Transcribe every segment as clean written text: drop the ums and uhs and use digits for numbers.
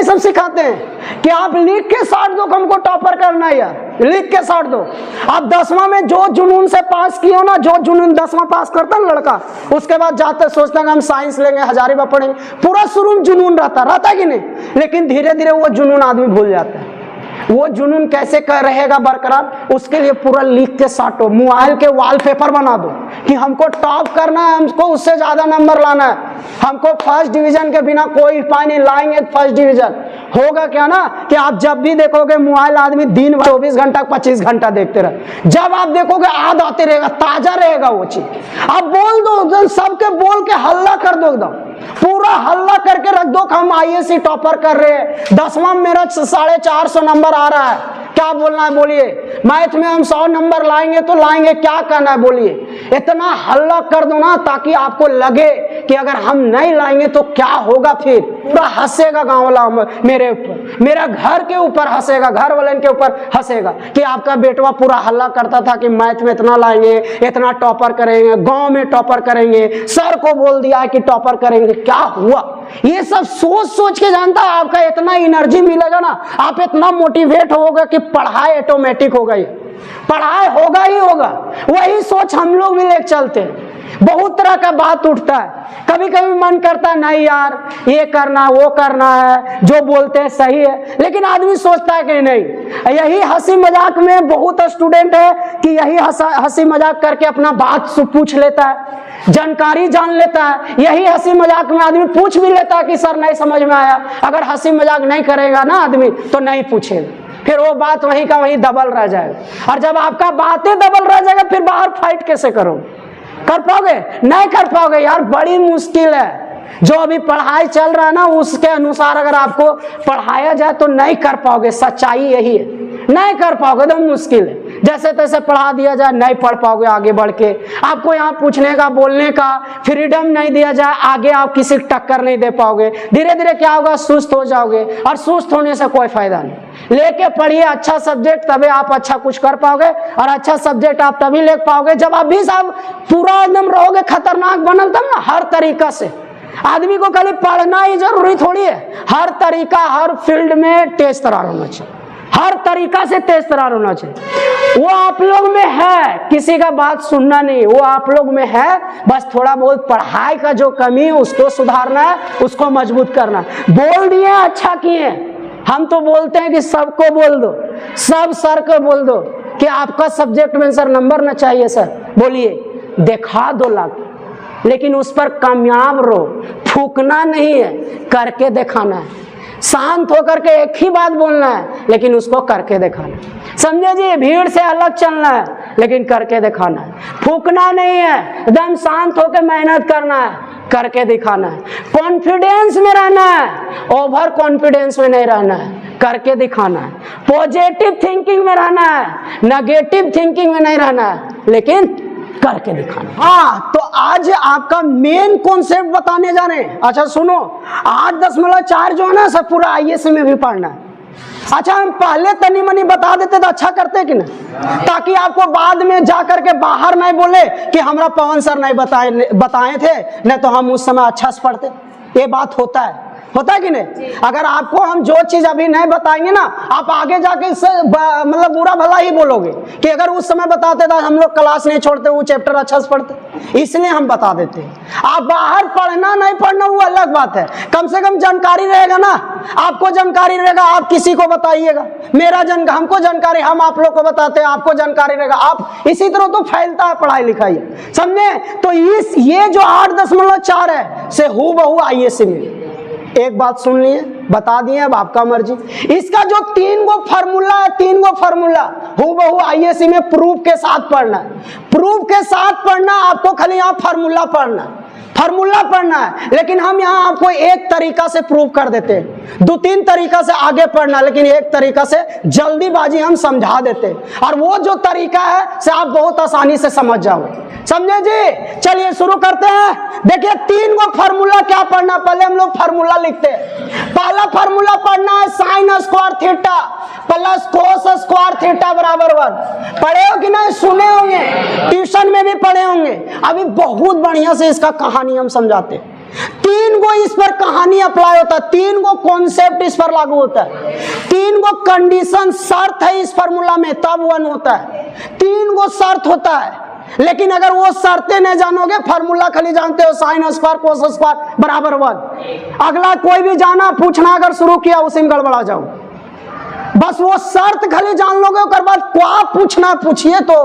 सब सिखाते हैं कि आप लिख के साट दो, हमको टॉपर करना है यार, लिख के साट दो। आप 10वां में जो जुनून से पास किए हो ना, जो जुनून 10वां पास करता ना लड़का, उसके बाद जाते सोचता है हम साइंस लेंगे, हजारीबाग पढ़ेंगे, पूरा शुरू जुनून रहता है कि नहीं, लेकिन धीरे धीरे वो जुनून आदमी भूल जाता है। वो जुनून कैसे कर रहेगा बरकरार, उसके लिए पूरा लिख के साटो, मोबाइल के वॉलपेपर बना दो कि हमको टॉप करना है, हमको उससे ज्यादा नंबर लाना है, हमको फर्स्ट डिवीजन के बिना कोई उपाय नहीं, लाएंगे फर्स्ट डिवीजन। होगा क्या ना कि आप जब भी देखोगे मोबाइल आदमी दिन भर 24 घंटा 25 घंटा देखते रहे, जब आप देखोगे याद आते रहेगा, ताजा रहेगा वो चीज। आप बोल दो, सबके बोल के हल्ला कर दो, एकदम पूरा हल्ला करके रख दो कि हम IAC टॉपर कर रहे हैं, 10वां मेरा 450 नंबर आ रहा है, क्या बोलना है बोलिए, मैथ में हम 100 नंबर लाएंगे तो लाएंगे, क्या करना है बोलिए। इतना हल्ला कर दो ना ताकि आपको लगे कि अगर हम नहीं लाएंगे तो क्या होगा, फिर पूरा हंसेगा गांव वाला मेरे ऊपर, मेरा घर के ऊपर हंसेगा, घर वाले के ऊपर हंसेगा कि आपका बेटवा पूरा हल्ला करता था कि मैथ में इतना लाएंगे, इतना टॉपर करेंगे, गांव में टॉपर करेंगे, सर को बोल दिया कि टॉपर करेंगे, क्या हुआ। ये सब सोच सोच के जानता है आपका इतना एनर्जी मिलेगा ना, आप इतना मोटिवेट होगा कि पढ़ाई ऑटोमेटिक होगा, ये पढ़ाई होगा ही होगा। वही सोच हम लोग भी लेके चलते हैं। बहुत तरह का बात उठता है, कभी कभी मन करता है नहीं यार ये करना वो करना है, जो बोलते हैं सही है, लेकिन आदमी सोचता है कि नहीं। यही हंसी मजाक में बहुत स्टूडेंट है कि यही हंसी मजाक करके अपना बात पूछ लेता है, जानकारी जान लेता है। यही हंसी मजाक में आदमी पूछ भी लेता है कि सर नहीं समझ में आया। अगर हंसी मजाक नहीं करेगा ना आदमी तो नहीं पूछेगा, फिर वो बात वहीं का वहीं दबल रह जाएगा। और जब आपका बातें दबल रह जाएगा फिर बाहर फाइट कैसे करोगे, कर पाओगे? नहीं कर पाओगे यार, बड़ी मुश्किल है। जो अभी पढ़ाई चल रहा है ना उसके अनुसार अगर आपको पढ़ाया जाए तो नहीं कर पाओगे, सच्चाई यही है, नहीं कर पाओगे, एकदम मुश्किल है। जैसे तैसे पढ़ा दिया जाए नहीं पढ़ पाओगे आगे बढ़ के, आपको यहाँ पूछने का बोलने का फ्रीडम नहीं दिया जाए, आगे आप किसी को टक्कर नहीं दे पाओगे। धीरे धीरे क्या होगा, सुस्त हो जाओगे, और सुस्त होने से कोई फायदा नहीं। लेके पढ़िए अच्छा सब्जेक्ट, तभी आप अच्छा कुछ कर पाओगे, और अच्छा सब्जेक्ट आप तभी ले पाओगे जब आप भी सब पूरा एकदम रहोगे खतरनाक बनल, तब ना हर तरीका से। आदमी को खाली पढ़ना ही जरूरी थोड़ी है, हर तरीका हर फील्ड में तेज तरार होना चाहिए, हर तरीका से तेज तरार होना चाहिए। वो आप लोग में है, किसी का बात सुनना नहीं, वो आप लोग में है। बस थोड़ा बहुत पढ़ाई का जो कमी है उसको सुधारना है, उसको मजबूत करना। बोल दिए अच्छा किए, हम तो बोलते हैं कि सबको बोल दो, सब सर को बोल दो कि आपका सब्जेक्ट में सर नंबर ना चाहिए सर, बोलिए, दिखा दो लाख, लेकिन उस पर कामयाब रहो। फूकना नहीं है, करके दिखाना है। शांत होकर के एक ही बात बोलना है, लेकिन उसको करके दिखाना है। समझे जी, भीड़ से अलग चलना है लेकिन करके दिखाना है। फूकना नहीं है, एकदम शांत होकर मेहनत करना है, करके दिखाना है। कॉन्फिडेंस में रहना है, ओवर कॉन्फिडेंस में नहीं रहना है, करके दिखाना है। पॉजिटिव थिंकिंग में रहना है, नेगेटिव थिंकिंग में नहीं रहना है, लेकिन करके दिखाना। हाँ, तो आज आपका मेन कॉन्सेप्ट बताने जा रहे हैं। अच्छा सुनो, 8.4 जो है ना सब पूरा IAS में भी पढ़ना है। अच्छा, हम पहले तनी मनी बता देते तो अच्छा करते कि नहीं, ताकि आपको बाद में जा करके बाहर नहीं बोले कि हमरा पवन सर नहीं बताए थे, नहीं तो हम उस समय अच्छा से पढ़ते। ये बात होता है कि नहीं? अगर आपको हम जो चीज अभी नहीं बताएंगे ना, आप आगे जाके इससे मतलब बुरा भला ही बोलोगे कि अगर उस समय बताते तो हम लोग क्लास नहीं छोड़ते, वो चैप्टर अच्छा से पढ़ते। इसलिए हम बता देते हैं। आप बाहर पढ़ना नहीं पढ़ना वो अलग बात है, कम से कम जानकारी रहेगा ना, आपको जानकारी रहेगा, आप किसी को बताइएगा। हमको जानकारी, हम आप लोग को बताते हैं, आपको जानकारी रहेगा, आप इसी तरह तो फैलता है पढ़ाई लिखाई, समझे? तो ये जो 8.4 है से हूबहू IAS में। एक बात सुन लिए, बता दिए, अब आपका मर्जी। इसका जो 3 गो फार्मूला है, 3 गो फार्मूला हूबहू IAS में प्रूफ के साथ पढ़ना है। प्रूफ के साथ पढ़ना, आपको खाली यहाँ फार्मूला पढ़ना है, फार्मूला पढ़ना है। लेकिन हम यहाँ आपको एक तरीका से प्रूव कर देते हैं, 2-3 तरीका से आगे पढ़ना, लेकिन एक तरीका से जल्दीबाजी हम समझा देते हैं। और वो जो तरीका है से आप बहुत आसानी से समझ जाओगे, समझे जी? चलिए शुरू करते हैं। देखिए 3 गो फार्मूला क्या पढ़ना, पहले हम लोग फार्मूला लिखते हैं। पहला फार्मूला पढ़ना है sine square theta plus cos square theta बराबर 1। पढ़े हो कि नहीं? सुने होंगे, ट्यूशन में भी पढ़े होंगे। अभी बहुत बढ़िया से इसका कहानी हम समझाते हैं। तीन गो इस पर कहानी अप्लाई होता है, तीन गो कॉन्सेप्ट इस पर लागू होता है, तीन गो कंडीशन शर्त है इस फार्मूला में, तब 1 होता है। तीन गो शर्त होता है, लेकिन अगर वो शर्तें नहीं जानोगे, फार्मूला खाली जानते हो साइन स्क्वायर कोस स्क्वायर बराबर 1, अगला कोई भी जाना पूछना अगर शुरू किया उसी में गड़बड़ा जाओ। बस वो शर्त खाली जान लोगे, उसके बाद क्या पूछना पूछिए तो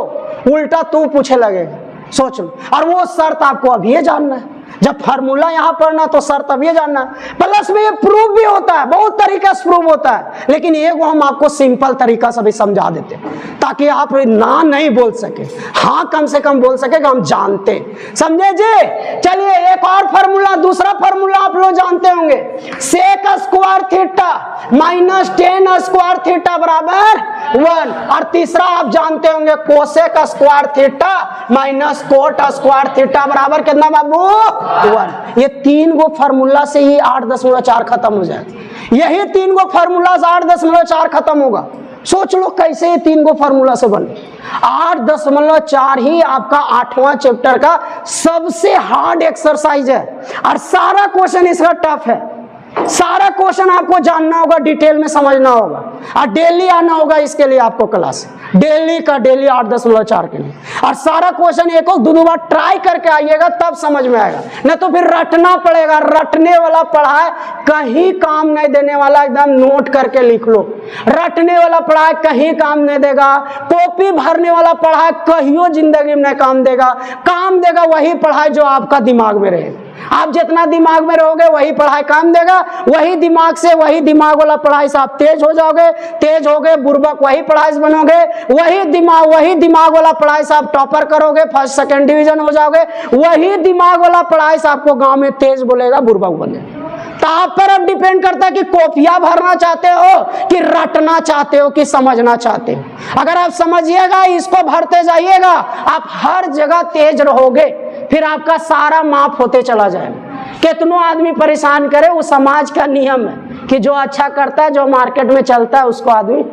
उल्टा तू पूछे लगेगा, सोच लो। और वो शर्त आपको अभी जानना है, जब फार्मूला यहाँ पढ़ना तो शर्त अभी जानना है। प्लस में ये प्रूफ भी होता है, बहुत तरीके से प्रूफ होता है, लेकिन ये को हम आपको सिंपल तरीका से भी समझा देते हैं ताकि आप ना नहीं बोल सके, हाँ कम से कम बोल सके कि हम जानते, समझे जी। चलिए एक और फार्मूला, दूसरा फार्मूला आप लोग जानते होंगे, sec square theta minus tan square theta बराबर 1, और तीसरा आप जानते होंगे cosec square theta minus cot square theta बराबर कितना बाबू 1। ये तीन गो फार्मूला से ही 8.4 खत्म हो जाएगा, यही तीन गो फार्मूला से 8.4 खत्म होगा। सोच लो कैसे ये तीन गो फार्मूला से बने। 8.4 ही आपका 8वां चैप्टर का सबसे हार्ड एक्सरसाइज है, और सारा क्वेश्चन इसका टफ है। सारा क्वेश्चन आपको जानना होगा, डिटेल में समझना होगा, और डेली आना होगा इसके लिए आपको क्लास, डेली का डेली 8.4 के लिए। और सारा क्वेश्चन एक और दो बार ट्राई करके आइएगा तब समझ में आएगा, नहीं तो फिर रटना पड़ेगा। रटने वाला पढ़ाई कहीं काम नहीं देने वाला, एकदम नोट करके लिख लो। रटने वाला पढ़ाई कहीं काम नहीं देगा, कॉपी भरने वाला पढ़ाई कहियो जिंदगी में नहीं काम देगा। काम देगा वही पढ़ाई जो आपका दिमाग में रहे। आप जितना दिमाग में रहोगे वही पढ़ाई काम देगा, वही दिमाग से, वही दिमाग वाला पढ़ाई से आप तेज हो जाओगे, तेज हो गए बुर्बक वही पढ़ाई से बनोगे, वही दिमाग वाला पढ़ाई से आप टॉपर करोगे, फर्स्ट सेकंड डिवीजन हो जाओगे, वही दिमाग वाला पढ़ाई से आपको गांव में तेज बोलेगा, बुर्बक बोलेगा। तो आप पर अब डिपेंड करता है कि कॉपियां भरना चाहते हो कि रटना चाहते हो कि समझना चाहते हो। अगर आप समझिएगा, इसको भरते जाइएगा, आप हर जगह तेज रहोगे, फिर आपका सारा माफ होते चला जाएगा। कितनों आदमी परेशान करे, वो समाज का नियम है कि जो अच्छा करता है, जो मार्केट में चलता है, उसको आदमी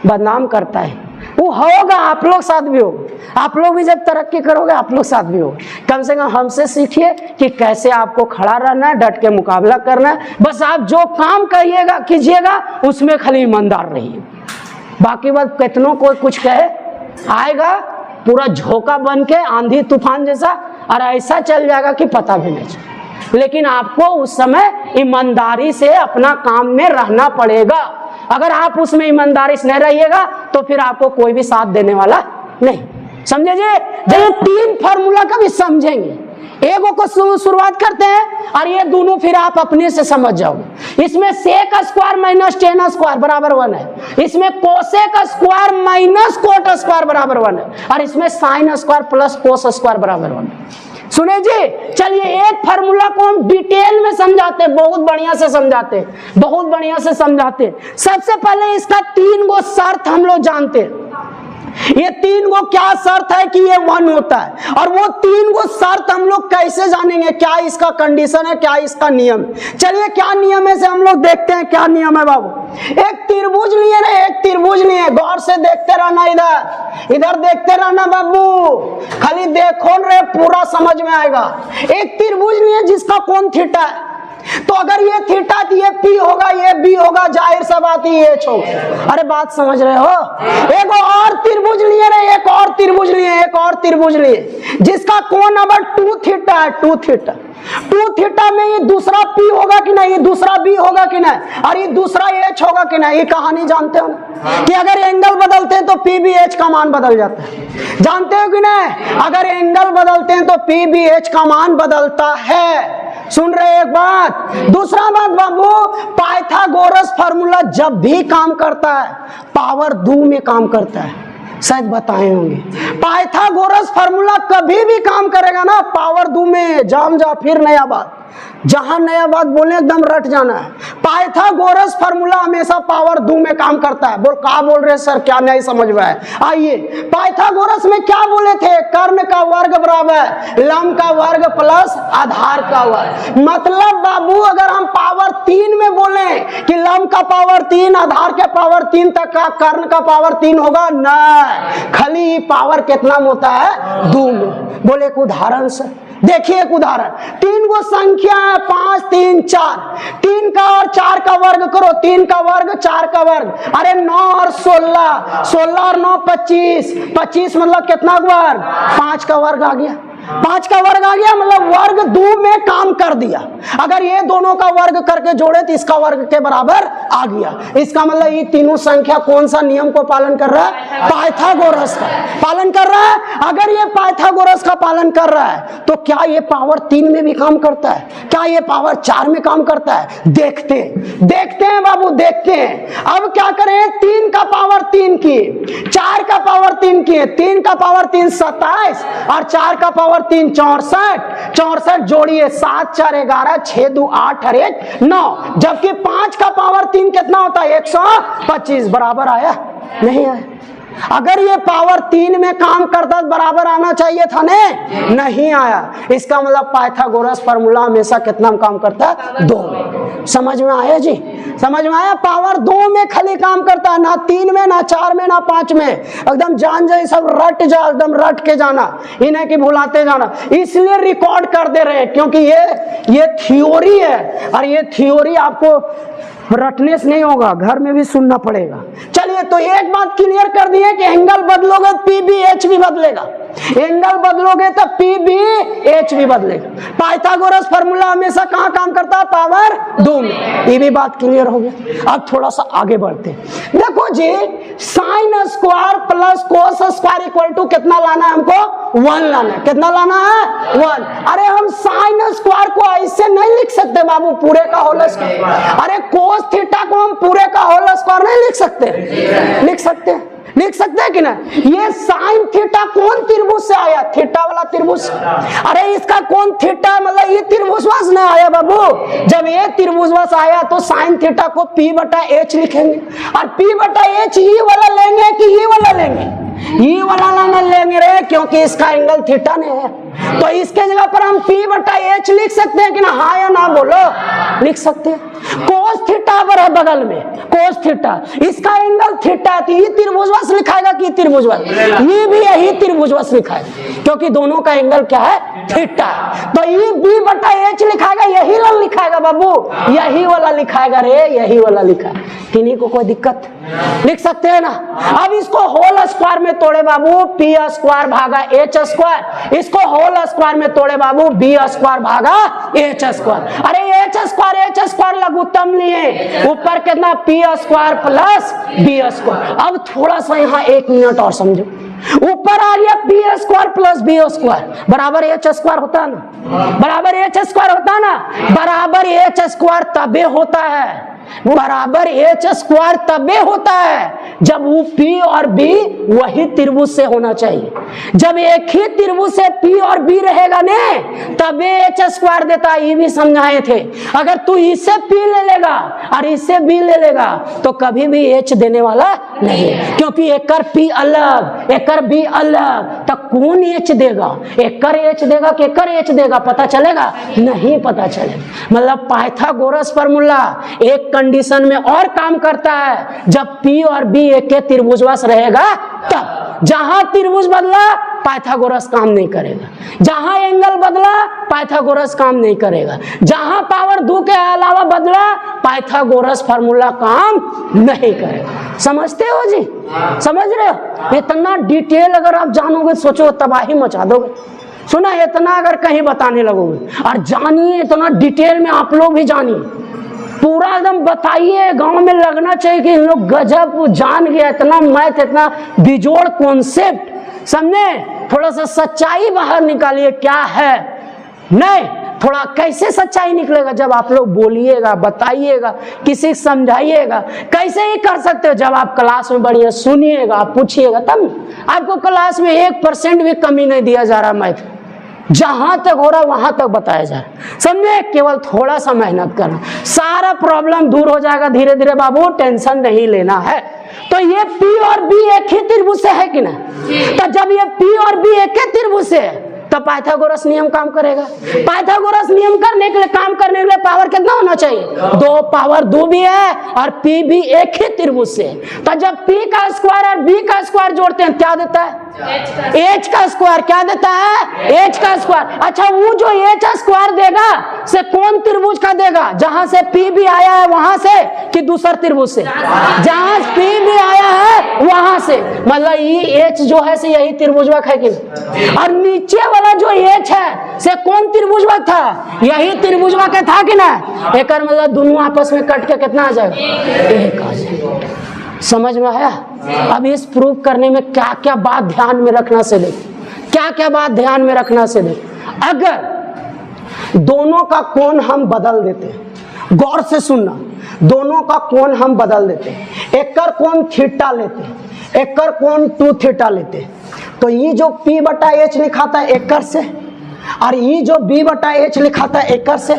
बदनाम करता है। वो होगा, आप लोग साथ भी होगा। आप लोग भी जब तरक्की करोगे आप लोग साथ भी होगा। कम से कम हमसे सीखिए कि कैसे आपको खड़ा रहना है, डट के मुकाबला करना है। बस आप जो काम करिएगा कीजिएगा, उसमें खाली ईमानदार रहिए। बाकी बात कितनों को कुछ कहे, आएगा पूरा झोंका बन के आंधी तूफान जैसा, और ऐसा चल जाएगा कि पता भी नहीं चले। लेकिन आपको उस समय ईमानदारी से अपना काम में रहना पड़ेगा। अगर आप उसमें ईमानदारी से नहीं रहिएगा तो फिर आपको कोई भी साथ देने वाला नहीं, समझे जी। जब तीन फार्मूला का भी समझेंगे, एगो को शुरुआत करते हैं और ये दोनों फिर आप अपने से समझ जाओगे। इसमें sec square minus tan square बराबर 1 है, इसमें cosec square minus cot square बराबर 1 है, और इसमें sine square plus cos square बराबर 1 है। सुने जी, चलिए एक फार्मूला को हम डिटेल में समझाते हैं, बहुत बढ़िया से समझाते हैं, बहुत बढ़िया से समझाते हैं। सबसे पहले इसका 3 गो शर्त हम लोग जानते हैं। ये 3 गो क्या शर्त है कि ये 1 होता है, और वो 3 गो शर्त हम लोग कैसे जानेंगे, क्या इसका कंडीशन है, क्या इसका नियम है। चलिए क्या नियम है से हम लोग देखते हैं, क्या नियम है बाबू। एक त्रिभुज लिए ना, एक त्रिभुज लिए, गौर से देखते रहना, इधर इधर देखते रहना बाबू, खाली देखो रे, पूरा समझ में आएगा। एक त्रिभुज लिए जिसका कोण थीटा है, तो अगर ये थीटा ये पी होगा, ये बी होगा, जाहिर सा बात ही एच होगा। अरे बात समझ रहे हो। एक और त्रिभुज लिए रे, एक और त्रिभुज लिए, एक और त्रिभुज लिए जिसका कोण नंबर 2 थीटा है, 2 थीटा। 2 थीटा में ये दूसरा पी होगा कि नहीं, ये दूसरा बी होगा कि नहीं, और ये दूसरा एच होगा कि नहीं। ये कहानी जानते हो कि अगर एंगल बदलते हैं तो पी बी एच का मान बदल जाता है, जानते हो कि नहीं। अगर एंगल बदलते हैं तो पी बी एच का मान बदलता है। सुन रहे एक बात। दूसरा बात बाबू, पाइथागोरस फार्मूला जब भी काम करता है पावर 2 में काम करता है, शायद बताए होंगे। पाइथागोरस फार्मूला कभी भी काम करेगा ना पावर 2 में। जाम जा फिर नया बात, जहां नया बात बोले एकदम रट जाना है। पाइथागोरस फार्मूला हमेशा पावर 2 में काम करता है। बोल क्या बोल रहे सर, क्या नहीं समझ में आए। आइए, पाइथागोरस में क्या बोले थे, कर्ण का वर्ग बराबर लंब का वर्ग प्लस आधार का वर्ग। मतलब बाबू अगर हम पावर 3 में बोले कि लंब का पावर 3 आधार के पावर 3 तक का कर्ण का पावर 3 होगा, ना, खाली पावर कितना होता है 2 में। बोले एक उदाहरण से देखिए एक उदाहरण, 3 गो संख्या है 5, 3, 4, 3 का और 4 का वर्ग करो, 3 का वर्ग 4 का वर्ग, अरे 9 और 16, 16 और 9 25, 25 मतलब कितना वर्ग, 5 का वर्ग आ गया, 5 का वर्ग आ गया, मतलब वर्ग 2 में काम कर दिया। अगर ये दोनों का वर्ग करके जोड़े तो इसका वर्ग के बराबर आ गया। इसका मतलब ये तीनों संख्या कौन सा नियम को पालन कर रहा है, पाइथागोरस का पालन कर रहा है। अगर ये पाइथागोरस का पालन कर रहा है तो क्या ये पावर 3 में भी काम करता है, क्या ये पावर 4 में काम करता है, देखते हैं बाबू, देखते हैं। अब क्या करें, 3 का पावर 3 की, 4 का पावर 3 की, 3 का पावर 3 27 और 4 का पावर 3 64, 64 जोड़िए, 7 4 11, 6 2 8 और 1 9, जबकि 5 का पावर 3 कितना होता है, 125, बराबर आया नहीं आया। अगर ये पावर 3 में काम करता तो बराबर आना चाहिए था ने, नहीं आया। इसका मतलब पाइथागोरस फार्मूला हमेशा कितना में काम करता है, 2 में। समझ में आया जी, समझ में आया। पावर 2 में खाली काम करता है, ना 3 में, ना 4 में, ना 5 में। एकदम जान जाए, सब रट जा, एकदम रट के जाना, इन्हें की भुलाते जाना। इसलिए रिकॉर्ड कर दे रहे हैं क्योंकि ये थ्योरी है और ये थ्योरी आपको रटने से नहीं होगा, घर में भी सुनना पड़ेगा। चलिए, तो एक बात क्लियर कर दी है कि एंगल बदलोगे पी भी एच भी बदलेगा, एंगल बदलोगे तो पी भी एच भी बदलेगा। पाइथागोरस फार्मूला हमेशा कहाँ काम करता है, पावर 2 में। ये भी बात क्लियर हो गया। अब थोड़ा सा आगे बढ़ते हैं। देखो जी, sine square plus cos square equal to कितना लाना है हमको, 1 लाना है। कितना लाना है, 1। अरे हम साइन स्क्वायर को ऐसे नहीं लिख सकते बाबू, पूरे का होल स्क्वायर। अरे कोस थीटा को हम पूरे का होल स्क्वायर नहीं लिख सकते, लिख सकते हैं कि ना। ये साइन थीटा कौन त्रिभुज से आया, थीटा वाला त्रिभुज। अरे इसका कौन थीटा, मतलब ये त्रिभुजवश नहीं आया बाबू। जब ये त्रिभुजवश आया तो साइन थीटा को P बटा H लिखेंगे, और P बटा H ये वाला लेंगे कि ये वाला लेंगे, ये वाला ना लेंगे रे, क्योंकि इसका एंगल थीटा नहीं है। तो इसके जगह पर हम P बटा H लिख सकते हैं कि ना, हाँ या ना बोलो, लिख सकते हैं। कोस थीटा पर है बगल में, कोस थीटा, इसका एंगल थीटा, तो ये त्रिभुजवश लिखाएगा कि त्रिभुजवश, ये भी यही त्रिभुजवश लिखाएगा क्योंकि दोनों का एंगल क्या है, थीटा। तो ये B बटा H लिखाएगा, यही वाला लिखाएगा बाबू, यही वाला लिखाएगा रे, यही वाला लिखा। किन्हीं को कोई दिक्कत, लिख सकते हैं ना। अब इसको होल स्क्वायर में तोड़े बाबू, P स्क्वायर भागा H स्क्वायर, इसको होल स्क्वायर में तोड़े बाबू, B स्क्वायर भागा H स्क्वायर। अरे H स्क्वायर लघुत्तम लिए, ऊपर कितना, P square plus B square. अब थोड़ा सा यहाँ 1 मिनट और समझो, ऊपर आ गया P square plus B square बराबर H स्क्वायर होता है ना, बराबर H स्क्वायर होता है ना, बराबर H स्क्वायर तबे होता है, बराबर H स्क्वायर तबे होता है जब वो P और B वही त्रिभुज से होना चाहिए। जब एक ही त्रिभुज से P और B रहेगा ने, तबे H स्क्वायर देता है। ये भी समझाए थे। अगर तू इससे P ले लेगा और इससे B ले लेगा तो कभी भी H देने वाला नहीं, क्योंकि एकर P अलग, एकर B अलग, तो कौन H देगा, एकर H देगा कि एकर H देगा, पता चलेगा नहीं, पता चलेगा। मतलब पाइथागोरस फार्मूला एक कंडीशन में और काम करता है, जब P और B एक के त्रिभुजवश रहेगा तब। जहां त्रिभुज बदला पाइथागोरस काम नहीं करेगा, जहां एंगल बदला पाइथागोरस काम नहीं करेगा, जहां पावर 2 के अलावा बदला पाइथागोरस फार्मूला काम नहीं करेगा। समझते हो जी, समझ रहे हो। इतना डिटेल अगर आप जानोगे, सोचो तबाही मचा दोगे। सुना, इतना अगर कहीं बताने लगोगे और जानिए, इतना डिटेल में आप लोग भी जानिए, पूरा एकदम बताइए। गांव में लगना चाहिए कि इन लोग गजब जान गया, इतना मैथ, इतना बिजोड़ कॉन्सेप्ट, समझे। थोड़ा सा सच्चाई बाहर निकालिए, क्या है नहीं, थोड़ा कैसे सच्चाई निकलेगा, जब आप लोग बोलिएगा, बताइएगा, किसी समझाइएगा। कैसे ही कर सकते हो, जब आप क्लास में बढ़िया सुनिएगा, पूछिएगा, तब आपको क्लास में 1% भी कमी नहीं दिया जा रहा। मैथ जहां तक हो रहा वहां तक बताया जाए, समझे। केवल थोड़ा सा मेहनत करना, सारा प्रॉब्लम दूर हो जाएगा धीरे धीरे बाबू, टेंशन नहीं लेना है। तो ये P और B एक ही त्रिभुज से है कि ना, तो जब ये P और B एक ही त्रिभुज से है तो पाइथागोरस नियम काम करेगा। पाइथागोरस नियम करने के लिए, काम करने के लिए पावर कितना होना चाहिए? 2। पावर 2 भी है और P भी एक ही त्रिभुज से। तो जब P का स्क्वायर और B का स्क्वायर जोड़ते हैं क्या देता है? H का स्क्वायर। क्या देता है? H का स्क्वायर। अच्छा, वो जो H स्क्वायर देगा से कौन त्रिभुज का देगा? जहां से P भी आया है वहां से, कि दूसरा त्रिभुज से? जहां P भी आया है वहां से। मतलब ये H जो है से यही त्रिभुजवक है कि नहीं? और नीचे वाला जो H है से कौन त्रिभुजवक था? यही त्रिभुजवक था कि ना? एक मतलब दोनों आपस में कट के कितना आ जाएगा? एक आ जाएगा। समझ में आया? अब इस प्रूव करने में क्या क्या बात ध्यान में रखना से देख, क्या क्या बात ध्यान में रखना से देख। अगर दोनों का कोण हम बदल देते हैं, गौर से सुनना, दोनों का कोण हम बदल देते हैं, एक कर कोण थीटा लेते हैं, एक कर कोण 2 थीटा लेते हैं, तो ये जो P/H लिखा था एकड़ से, और ये जो B/H लिखा था एकड़ से,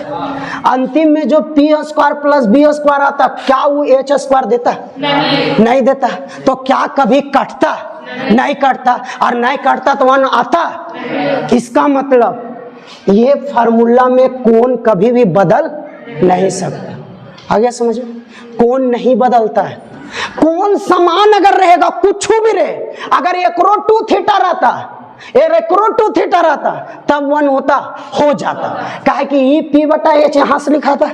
अंतिम में जो P² + B² आता, क्या वो H² देता? नहीं देता। तो क्या कभी कटता? नहीं कटता। और नहीं कटता तो 1 आता। इसका मतलब ये फार्मूला में कोण कभी भी बदल नहीं सकता। आ गया समझ में? कोण नहीं बदलता है। कोण समान अगर रहेगा, कुछ भी रहे, अगर एकरो 2 थीटा रहता, एकरो 2 थीटा रहता, तब 1 होता, हो जाता। काहे कि ये P/H यहाँ से लिखा था,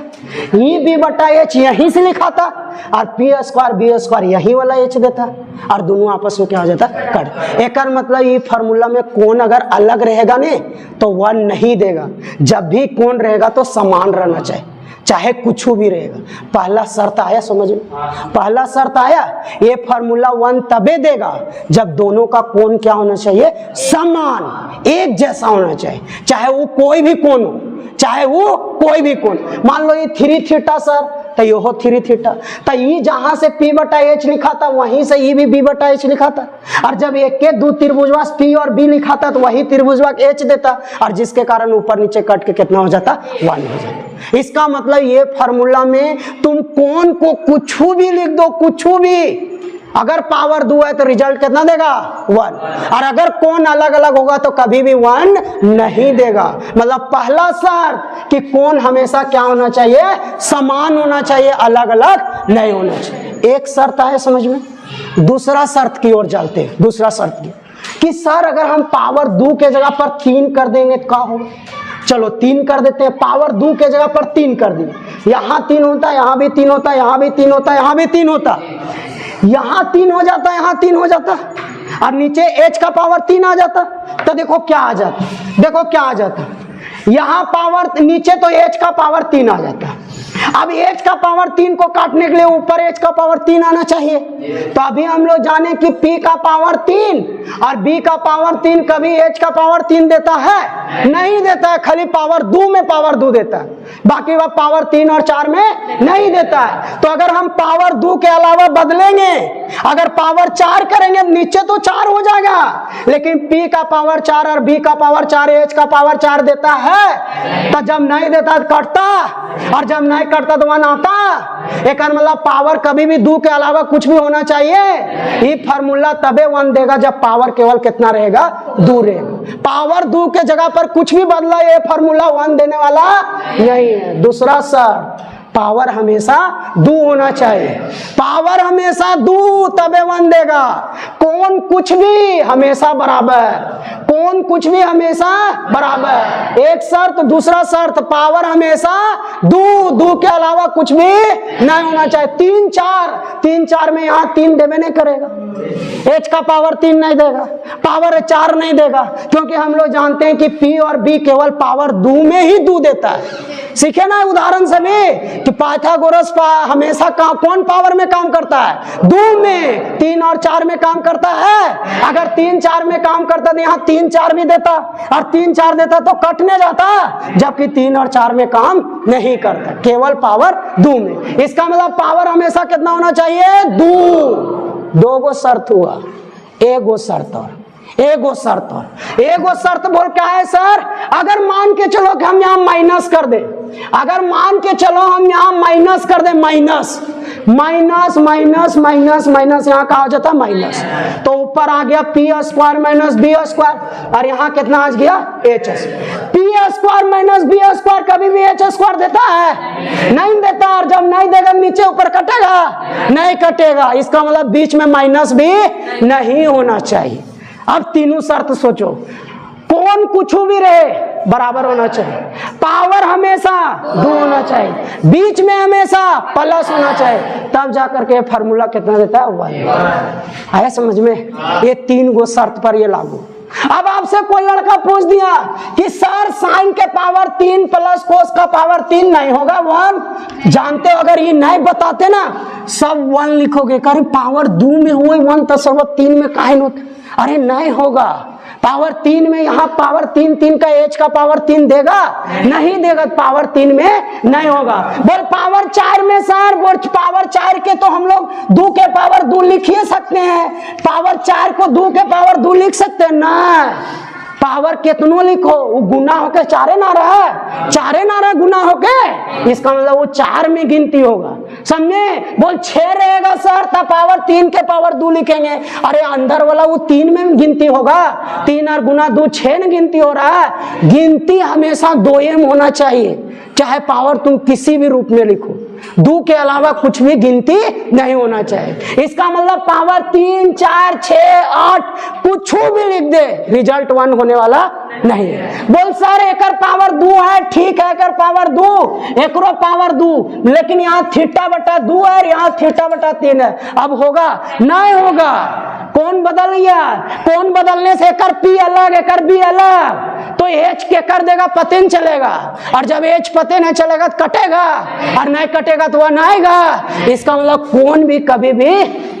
ये B/H यहीं से लिखा था, और P² B² यही वाला H देता, और दोनों आपस में क्या हो जाता? कट। एक मतलब ये फार्मूला में कोण अगर अलग रहेगा ने तो 1 नहीं देगा। जब भी कोण रहेगा तो समान रहना चाहिए, चाहे कुछ भी रहेगा। पहला शर्त आया समझ में? पहला शर्त आया, ये फार्मूला 1 तबे देगा जब दोनों का कोण क्या होना चाहिए? समान, एक जैसा होना चाहिए, चाहे वो कोई भी कोण हो, चाहे वो कोई भी कोण। मान लो ये 3 थीटा सर, तो ये हो 3 थीटा, तो ये जहां से P/H लिखा था वहीं से ये भी B/H लिखा था, और जब एक के 2 त्रिभुजवास P और B लिखा था तो वही त्रिभुजवाक H देता, और जिसके कारण ऊपर नीचे कट के कितना हो जाता? 1 हो जाता। इसका मतलब ये फार्मूला में तुम कोण को कुछ भी लिख दो, कुछ भी, अगर पावर 2 है तो रिजल्ट कितना देगा? 1। और अगर कोण अलग अलग होगा तो कभी भी 1 नहीं देगा। मतलब पहला शर्त कि कोण हमेशा क्या होना चाहिए? समान होना चाहिए, अलग अलग नहीं होना चाहिए। एक शर्त है समझ में? दूसरा शर्त की ओर चलते हैं। दूसरा शर्त कि सर अगर हम पावर 2 के जगह पर 3 कर देंगे तो क्या होगा? चलो 3 कर देते हैं, पावर 2 के जगह पर 3 कर दिए, यहाँ 3 होता, यहाँ भी 3 होता, यहाँ भी 3 होता, यहाँ भी 3 होता, यहाँ 3 हो जाता, यहाँ 3 हो जाता, और नीचे H का पावर 3 आ जाता। तो देखो क्या आ जाता, देखो क्या आ जाता, यहाँ पावर नीचे तो H का पावर 3 आ जाता। अब H का पावर 3 को काटने के लिए ऊपर H का पावर 3 आना चाहिए। तो अभी हम लोग जाने कि P का पावर 3 और B का पावर 3 कभी H का पावर 3 देता है? नहीं देता है, खाली पावर 2 में पावर 2 देता है, बाकी वह पावर 3 और 4 में नहीं देता है। तो अगर हम पावर 2 के अलावा बदलेंगे, अगर पावर 4 करेंगे नीचे तो 4 हो जाएगा, लेकिन P का पावर 4 और B का पावर 4 H का पावर 4 देता है। तो जब नहीं देता तो कटता, और जब नहीं करता तो 1 आता। एक मतलब पावर कभी भी 2 के अलावा कुछ भी होना चाहिए। ये फार्मूला तबे 1 देगा जब पावर केवल कितना रहेगा? 2 रहेगा। पावर 2 के जगह पर कुछ भी बदला, ये फार्मूला 1 देने वाला नहीं है। दूसरा सर, पावर हमेशा 2 होना चाहिए, पावर हमेशा 2 तबे 1 देगा। कोण कुछ भी हमेशा बराबर, कोण कुछ भी हमेशा बराबर, एक शर्त। दूसरा शर्त, पावर हमेशा 2 के अलावा कुछ भी नहीं होना चाहिए। 3 4 में यहाँ 3 देवे नहीं करेगा, H का पावर 3 नहीं देगा, पावर 4 नहीं देगा, क्योंकि हम लोग जानते हैं कि P और B केवल पावर 2 में ही 2 देता है। सीखे ना उदाहरण से भी कि पाइथागोरस हमेशा कौन पावर में काम करता है? 2 में। 3 और 4 में काम करता है। अगर 3 4 में काम करता तो यहाँ 3 4 भी देता, और 3 4 देता तो कटने जाता, जबकि 3 और 4 में काम नहीं करता, केवल पावर 2 में। इसका मतलब पावर हमेशा कितना होना चाहिए? 2 गो शर्त हुआ, एगो शर्त और एगो शर्त बोल क्या है सर? अगर मान के चलो कि हम यहाँ माइनस कर दे, अगर मान के चलो हम यहाँ माइनस कर दे, माइनस माइनस माइनस माइनस, यहाँ कहा जाता माइनस, तो ऊपर आ गया P square minus B square, और यहाँ कितना आ गया H square. P square minus B square कभी भी एच स्क्वायर देता है? नहीं देता, और जब नहीं देगा नीचे ऊपर कटेगा? नहीं कटेगा। इसका मतलब बीच में माइनस भी नहीं होना चाहिए। अब तीनों शर्त सोचो, कौन कुछ भी रहे बराबर होना चाहिए, पावर हमेशा 2 होना चाहिए, बीच में हमेशा प्लस होना चाहिए, तब जाकर के फार्मूला कितना देता है 1। आया समझ में? ये 3 गो शर्त पर ये लागू। अब आपसे कोई लड़का पूछ दिया कि सर साइन के पावर 3 प्लस कोस का पावर 3 नहीं होगा 1? जानते हो, अगर ये नहीं बताते ना सब 1 लिखोगे, कहीं पावर 2 में हुए 1 तो सब 3 में काहे होता? अरे नहीं होगा, पावर 3 में, यहाँ पावर 3 3 का एच का पावर 3 देगा? नहीं देगा, पावर 3 में नहीं होगा। बोल पावर 4 में सर, बोल पावर 4 के तो हम लोग 2 के पावर 2 लिख ही सकते हैं, पावर 4 को 2 के पावर 2 लिख सकते हैं ना? पावर कितनों लिखो, वो गुना होके 4 ना रहा, 4 ना रहा गुना होके, इसका मतलब वो 4 में गिनती होगा, समझे? बोल 6 रहेगा सर, तब पावर 3 के पावर 2 लिखेंगे। अरे अंदर वाला वो 3 में गिनती होगा, 3 और गुना 2 6 में गिनती हो रहा है। गिनती हमेशा 2 में होना चाहिए, चाहे पावर तुम किसी भी रूप में लिखो, 2 के अलावा कुछ भी गिनती नहीं होना चाहिए। इसका मतलब पावर 3 4 6 8 कुछ भी लिख दे, रिजल्ट 1 होने वाला नहीं है। बोल सर एकर पावर 2 है, ठीक है, एकर पावर 2, एकरो पावर 2, लेकिन यहाँ थीटा बटा 2 है, यहाँ थीटा बटा 3 है, अब होगा? नहीं होगा। कौन बदल गया? कौन बदलने से एकर पी अलग एकर बी अलग, तो एच के कर देगा, पते नहीं चलेगा, और जब एच पते नहीं चलेगा तो कटेगा, और नहीं कटेगा तो वह नहीं आएगा। इसका मतलब कौन भी कभी भी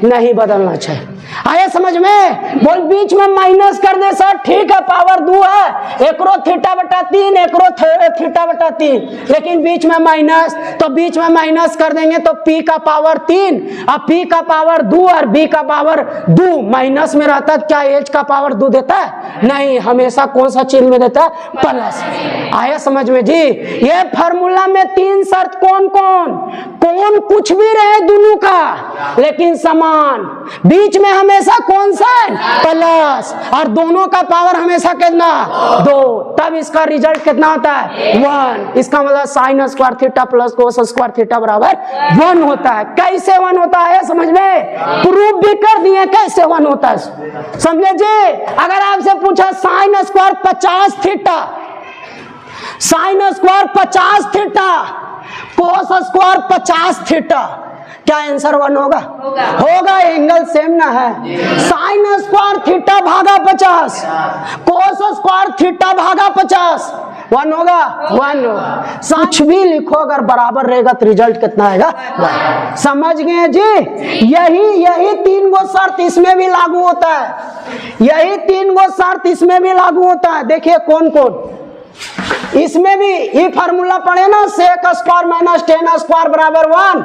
नहीं बदलना चाहिए। आया समझ में? बोल बीच में माइनस कर दे सर, ठीक है, पावर 2 है, एकरो थीटा बटा 3 एकरो थीटा बटा 3, लेकिन बीच में माइनस, तो बीच में माइनस कर देंगे तो p का पावर 3, अब p का पावर 2 और b का पावर 2 माइनस में रहता है, क्या h का पावर 2 देता है? नहीं, हमेशा कौन सा चिन्ह में देता है? प्लस। आया समझ में जी? ये फार्मूला में 3 शर्त कौन कौन? कौन कुछ भी रहे दोनों का लेकिन समान, बीच में हमेशा कौन सा है? प्लस, और दोनों का पावर हमेशा कितना? 2, तब इसका रिजल्ट कितना होता है? 1। इसका मतलब sine square theta plus cos square theta बराबर 1 होता है। कैसे 1 होता है समझ में? प्रूफ भी कर दिए कैसे 1 होता है, समझे जी? अगर आपसे पूछा sine square 50 theta, sine square 50 theta, cos square 50 theta, क्या आंसर 1 होगा? होगा, एंगल सेम ना है। साइन स्क्वायर थीटा भागा 50, कोस स्क्वायर थीटा भागा 50, 1 होगा? 1 होगा। कुछ भी लिखो अगर बराबर रहेगा तो रिजल्ट कितना आएगा? 1। समझ गए जी? यही 3 गो शर्त इसमें भी लागू होता है, यही 3 गो शर्त इसमें भी लागू होता है। देखिए कौन कौन इसमें भी ये फार्मूला पढ़े ना, sec square minus tan square बराबर 1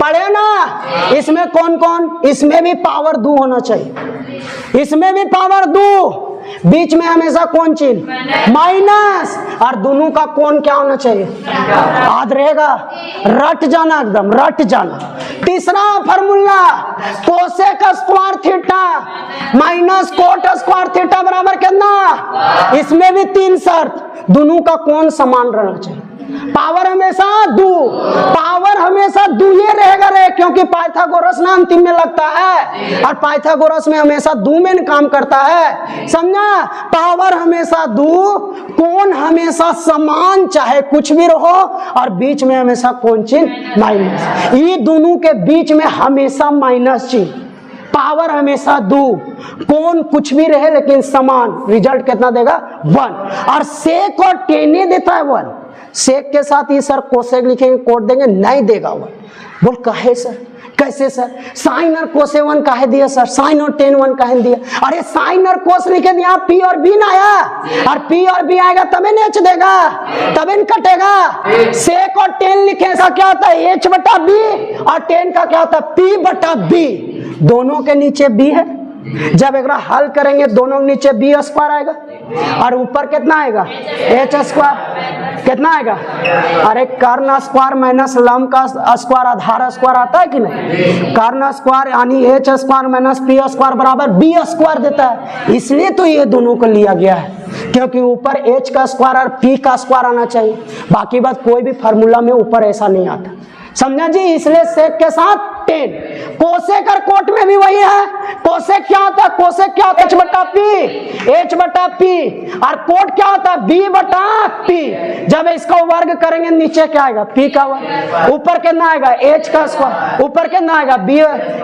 पढ़े ना? इसमें कौन कौन? इसमें भी पावर 2 होना चाहिए, इसमें भी पावर 2, बीच में हमेशा कौन चिन्ह? माइनस, और दोनों का कौन क्या होना चाहिए? याद रहेगा, रट जाना, एकदम रट जाना। तीसरा formula cosec square theta minus cot square theta बराबर कितना? इसमें भी 3 शर्त, दोनों का कौन समान रहना चाहिए? पावर हमेशा 2, पावर हमेशा 2 ही रहेगा रे, क्योंकि पाइथागोरस ना अंतिम में लगता है, और पाइथागोरस में हमेशा 2 में काम करता है, समझा? पावर हमेशा 2, कौन हमेशा समान चाहे कुछ भी रहो, और बीच में हमेशा कौन चिन्ह? माइनस। ये दोनों के बीच में हमेशा माइनस चिन्ह, पावर हमेशा 2, कौन कुछ भी रहे लेकिन समान, रिजल्ट कितना देगा? 1। और सेक और टेन देता है 1, सेक के साथ ये सर कोसेक लिखेंगे, कोट देंगे, नहीं देगा 1। बोल काहे सर? कैसे सर? साइन और कोसे 1 काहे दिया सर? साइन और टेन 1 काहे दिया? अरे साइन और कोस लिखे दिया, पी और बी ना आया, और पी और बी आएगा तबे एच देगा, तबे कटेगा। सेक और टेन लिखे ऐसा क्या होता है? एच बटा बी, और टेन का क्या होता है? पी बटा बी, दोनों के नीचे बी है, जब एक हल करेंगे दोनों के नीचे बी स्क्वायर आएगा। और ऊपर कितना आएगा एच स्क्वायर, कितना आएगा, अरे कर्ण स्क्वायर माइनस लंब का स्क्वायर आधार स्क्वायर आता है कि नहीं, कर्ण स्क्वायर यानी H square minus P square बराबर बी स्क्वायर देता है। इसलिए तो ये दोनों को लिया गया है, क्योंकि ऊपर एच का स्क्वायर और पी का स्क्वायर आना चाहिए। बाकी बात कोई भी फार्मूला में ऊपर ऐसा नहीं आता, समझा जी। इसलिए सेक के साथ टेन, कोसेक और कोट में भी वही है। कोसेक क्या होता है, कोसेक क्या होता है, एच बटा पी, एच बटा पी, और कोट क्या होता है, बी बटा पी। जब इसका वर्ग करेंगे नीचे क्या आएगा, पी का वर्ग, ऊपर कितना आएगा एच का स्क्वायर, ऊपर कितना आएगा B,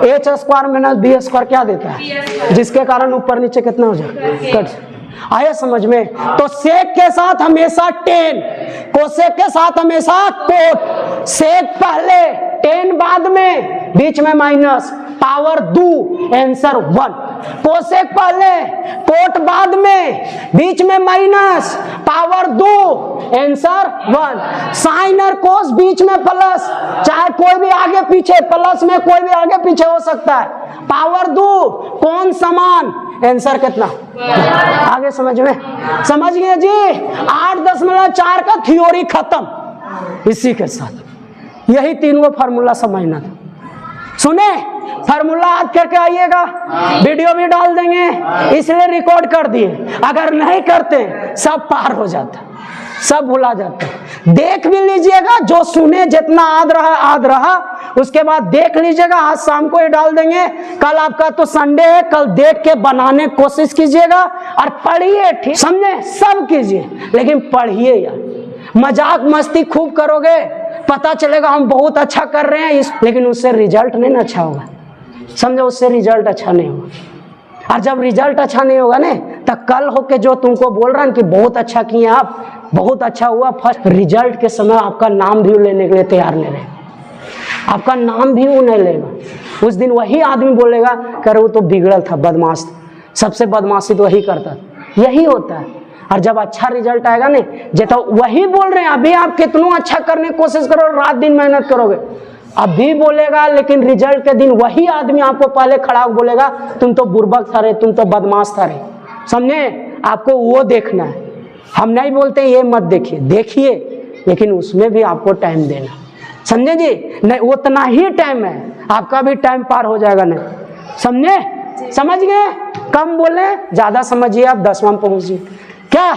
H square minus B square क्या देता है, जिसके कारण ऊपर नीचे कितना हो जाएगा, कट। आया समझ में। तो सेक के साथ हमेशा टेन, कोसेक के साथ हमेशा कोट, सेक पहले टेन बाद में, बीच में माइनस, पावर 2, आंसर 1। कोसेक पहले कोट बाद में, बीच में माइनस, पावर 2, आंसर 1। साइन और कोस बीच में प्लस, चाहे कोई भी आगे पीछे, प्लस में कोई भी आगे पीछे हो सकता है, पावर 2, कौन समान, आंसर कितना, आगे समझ में, समझ गए जी। 8.4 का थ्योरी खत्म। इसी के साथ यही तीनों फार्मूला समझना था। सुने, फार्मूला याद करके आइएगा, वीडियो भी डाल देंगे, इसलिए रिकॉर्ड कर दिए। अगर नहीं करते सब पार हो जाता, सब भुला जाता। देख भी लीजिएगा, जो सुने जितना याद रहा उसके बाद देख लीजिएगा। आज शाम को ही डाल देंगे, कल आपका तो संडे है, कल देख के बनाने की कोशिश कीजिएगा और पढ़िए, ठीक समझे, सब कीजिए लेकिन पढ़िए यार। मजाक मस्ती खूब करोगे, पता चलेगा हम बहुत अच्छा कर रहे हैं लेकिन उससे रिजल्ट नहीं ना अच्छा होगा, समझो, उससे रिजल्ट अच्छा नहीं होगा। और जब रिजल्ट अच्छा नहीं होगा ना, तो कल होके जो तुमको बोल रहा है कि बहुत अच्छा किए आप, बहुत अच्छा हुआ, फर्स्ट रिजल्ट के समय आपका नाम भी लेने के लिए तैयार नहीं रहे, आपका नाम भी वो नहीं लेगा। उस दिन वही आदमी बोलेगा कर वो तो बिगड़ल था, बदमाश, सबसे बदमाशी तो वही करता, यही होता है। और जब अच्छा रिजल्ट आएगा ना, जैसा वही बोल रहे हैं, अभी आप कितना अच्छा करने की कोशिश करो, रात दिन मेहनत करोगे, अभी बोलेगा, लेकिन रिजल्ट के दिन वही आदमी आपको पहले खड़ा बोलेगा तुम तो बुर्बक था रे, तुम तो बदमाश था रे, समझे। आपको वो देखना है, हम नहीं बोलते ये मत देखिए, देखिए लेकिन उसमें भी आपको टाइम देना, समझे जी। नहीं उतना ही टाइम है, आपका भी टाइम पार हो जाएगा नहीं, समझे, समझ गए। कम बोले, ज्यादा समझिए, आप 10वां में पहुंचिए क्या।